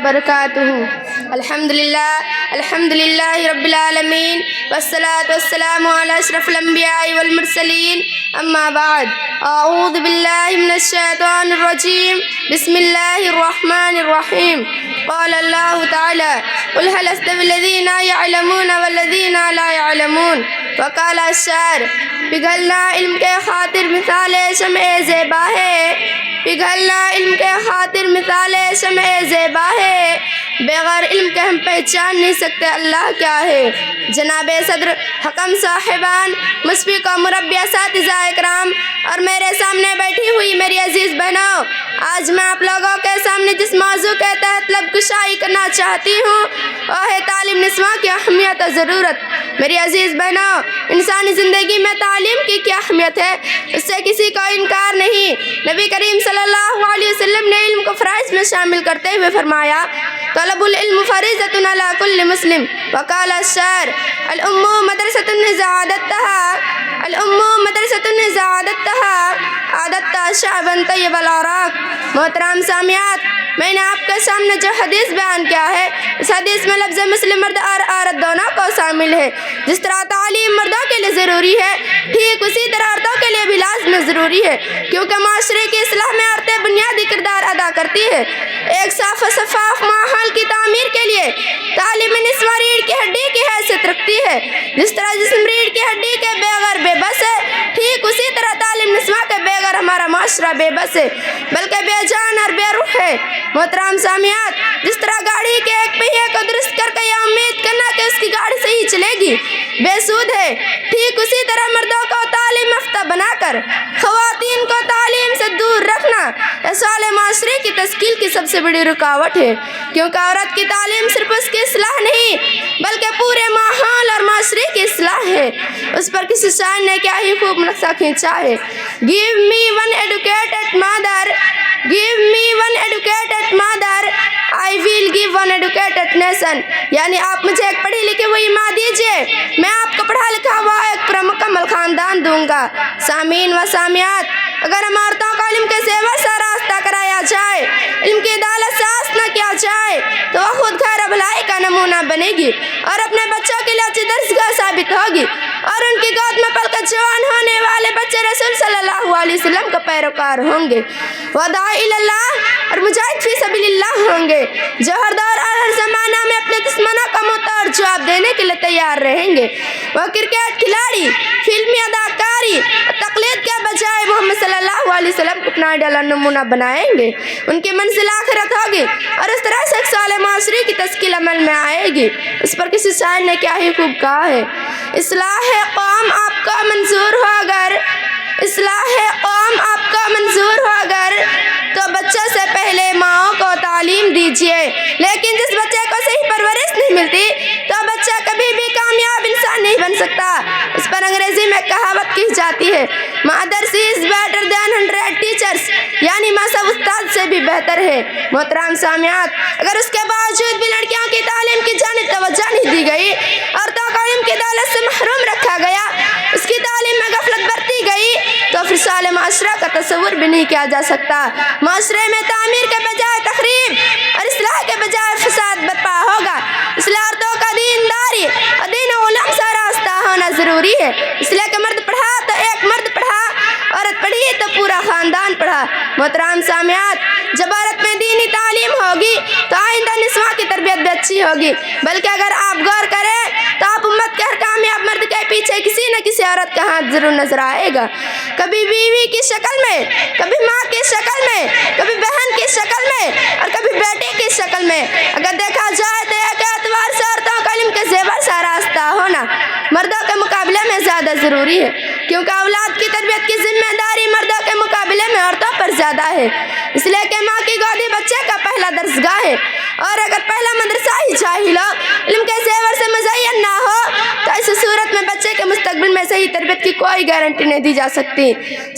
وبرکاتہ۔ الحمدللہ رب العالمین والصلاة والسلام علی اشرف الانبیاء والمرسلین، اما بعد، اعوذ باللہ من الشیطان الرجیم، بسم اللہ الرحمن الرحیم۔ قال اللہ تعالی قل هل يستوي الذین یعلمون والذین لا یعلمون۔ وقال الشاعر پگھلنا علم کے خاطر مثال شمع زیبا ہے، پگھلنا علم کے خاطر مثال شمع زیبا ہے، بغیر علم کے ہم پہچان نہیں سکتے اللہ کیا ہے۔ جناب صدر، حکم صاحبان، مشفق و مربی اساتذہ اکرام اور میرے سامنے بیٹھی ہوئی میری عزیز بہنوں، آج میں آپ لوگوں کے سامنے جس موضوع کے تحت لب کشائی کرنا چاہتی ہوں وہ ہے تعلیم نسواں کی اہمیت اور ضرورت۔ میری عزیز بہنوں، انسانی زندگی میں تعلیم کی کیا اہمیت ہے، اس سے کسی کو انکار نہیں۔ نبی کریم صلی اللہ علیہ وسلم نے علم کو فرائض میں شامل کرتے ہوئے فرمایا، طلب العلم فریضۃ علی کل مسلم۔ وقال الشاعر الام مدرسۃ اذا عادتها، الام مدرسۃ اذا عادتها عادت شعبا طیب الاوراق۔ محترم سامعات، میں نے آپ کے سامنے جو حدیث بیان کیا ہے، اس حدیث میں لفظ مسلم مرد اور عورت دونوں کو شامل ہے۔ جس طرح تعلیم مردوں کے لیے ضروری ہے، ٹھیک اسی طرح عورتوں کے لیے بھی لازم ضروری ہے، کیونکہ معاشرے کی اصلاح میں عورتیں بنیادی کردار ادا کرتی ہے۔ ایک صاف و شفاف ماحول کی تعمیر کے لیے تعلیم نسواں ریڑھ کی ہڈی کی حیثیت رکھتی ہے۔ جس طرح جسم ریڑھ کی ہڈی کے بغیر بے بس ہے، ٹھیک اسی طرح تعلیم نسواں کے بغیر ہمارا معاشرہ بے بس ہے، بلکہ بے جان اور بے روح ہے۔ محترم سامعات، جس طرح گاڑی کے ایک پہیے کو درست کر کے یہ امید کرنا کہ اس کی گاڑی صحیح چلے گی بے سود ہے، ٹھیک اسی طرح مردوں کو تعلیم یافتہ بنا کر خواتین کو تعلیم سے دور رکھنا اصلاح معاشرے کی تشکیل کی سب سے بڑی رکاوٹ ہے، کیونکہ عورت کی تعلیم صرف اس کی اصلاح نہیں بلکہ پورے ماحول اور معاشرے کی اصلاح ہے۔ اس پر کسی شاعر نے کیا ہی خوب نقشہ کھینچا ہے، Give me one educated mother, give me one educated mother, I will give one educated nation۔ یعنی آپ مجھے ایک پڑھی لکھی ہوئی ماں دیجئے، میں آپ کو پڑھا لکھا ہوا ایک مکمل خاندان دوں گا۔ سامعین و سامعات، اگر ہم عورتوں کو علم کے زیور سے راستہ کرایا جائے، علم کی عدالت سے آستہ کیا جائے، تو وہ خود خیر و بھلائی کا نمونہ بنے گی اور اپنے بچوں کے لیے اچھی درسگاہ ثابت ہوگی، اور ان کی گود میں پل کر جوان ہونے والے بچے رسول صلی اللہ علیہ وسلم کا پیروکار ہوں گے، وداعی اللہ اور مجاہد فی سبیل اللہ ہوں گے، جو ہر دور اور ہر زمانہ میں اپنے دشمنوں کا منہ توڑ جواب دینے کے لیے تیار رہیں گے۔ وہ کرکٹ کھلاڑی، فلمی اداکاری اور تقلید کے بجائے محمد صلی اللہ علیہ وسلم کو اپنا آئیڈیل اور نمونہ بنائیں گے، ان کی منزل آخرت ہوگی، اور اس طرح سے ایک صالح معاشرے کی تشکیل عمل میں آئے گی۔ اس پر کسی شاعر نے کیا ہی خوب کہا ہے، اصلاح قوم آپ کو منظور ہو اگر، اصلاح قوم آپ کو منظور ہو اگر، تو بچوں سے پہلے ماں کو تعلیم دیجیے، لیکن جس بچے کو صحیح پرورش نہیں ملتی تو بچہ کبھی بھی کامیاب انسان نہیں بن سکتا۔ اس پر انگریزی میں کہاوت کہی جاتی ہے، مدرسہ از بیٹر دین 100 ٹیچرز، یعنی ماں سب استاد سے بھی بہتر ہے۔ محترم سامعات، اگر اس کے باوجود بھی لڑکیوں کی تعلیم کی جانب توجہ نہیں دی گئی، عورتوں کو علم کی دولت سے محروم رکھا گیا، اس کی تعلیم میں غفلت برتی گئی، تو پھر صالح معاشرہ کا تصور بھی نہیں کیا جا سکتا۔ معاشرے میں تعمیر کے بجائے تخریب اور اصلاح کے بجائے فساد برپا ہوگا۔ اس لیے عورتوں کا دینداری اور دین و علم سے راستہ ہونا ضروری ہے، اس لیے کہ مرد پڑھا تو ایک مرد پڑھا، عورت پڑھی تو پورا خاندان پڑھا۔ محترم سامعات، جب عورت میں دینی تعلیم ہوگی تو آئندہ نسواں کی تربیت بھی اچھی ہوگی، بلکہ اگر آپ غور کریں تو آپ امت کے ہر کامیاب مرد کے پیچھے کسی نہ کسی عورت کا ہاتھ ضرور نظر آئے گا، کبھی بیوی کی شکل میں، کبھی ماں کی شکل میں، کبھی بہن کی شکل میں اور کبھی بیٹے کی شکل میں۔ اگر دیکھا جائے تو ایک اعتبار سے عورتوں کا علم کے زیور سے راستہ ہونا مردوں کے مقابلے میں زیادہ ضروری ہے، کیونکہ اولاد کی تربیت کی ذمہ داری مردوں کے مقابلے میں عورتوں پر زیادہ ہے، اس لیے کہ ماں کی گودی بچے کا پہلا درسگاہ ہے، اور اگر پہلا مدرسہ ہی جاہل ہو، علم کے زیور سے مزین نہ ہو، تو اس صورت میں بچے کے مستقبل میں صحیح تربیت کی کوئی گارنٹی نہیں دی جا سکتی۔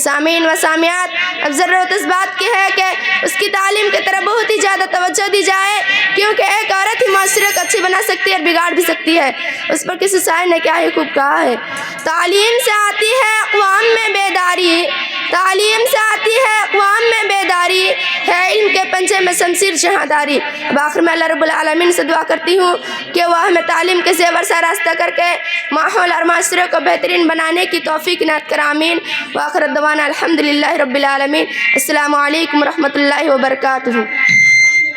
سامعین و سامعات، اب ضرورت اس بات کی ہے کہ اس کی تعلیم کی طرف بہت ہی زیادہ توجہ دی جائے، کیونکہ ایک عورت ہی معاشرے کو اچھی بنا سکتی ہے اور بگاڑ بھی سکتی ہے۔ اس پر کسی شاعر نے کیا ہی خوب کہا ہے، تعلیم سے آتی ہے اقوام میں بیداری، تعلیم سے آتی ہے اقوام میں بیداری، ہے علم کے پنجے میں شمشیر شہاداری۔ اب آخر میں اللہ رب العالمین سے دعا کرتی ہوں کہ وہ ہمیں تعلیم کے زیور سے راستہ کر کے ماحول اور معاشرے کو بہترین بنانے کی توفیق عنایت کرے، آمین۔ وآخر دعوانا الحمدللہ رب العالمین۔ السلام علیکم ورحمۃ اللہ وبرکاتہ۔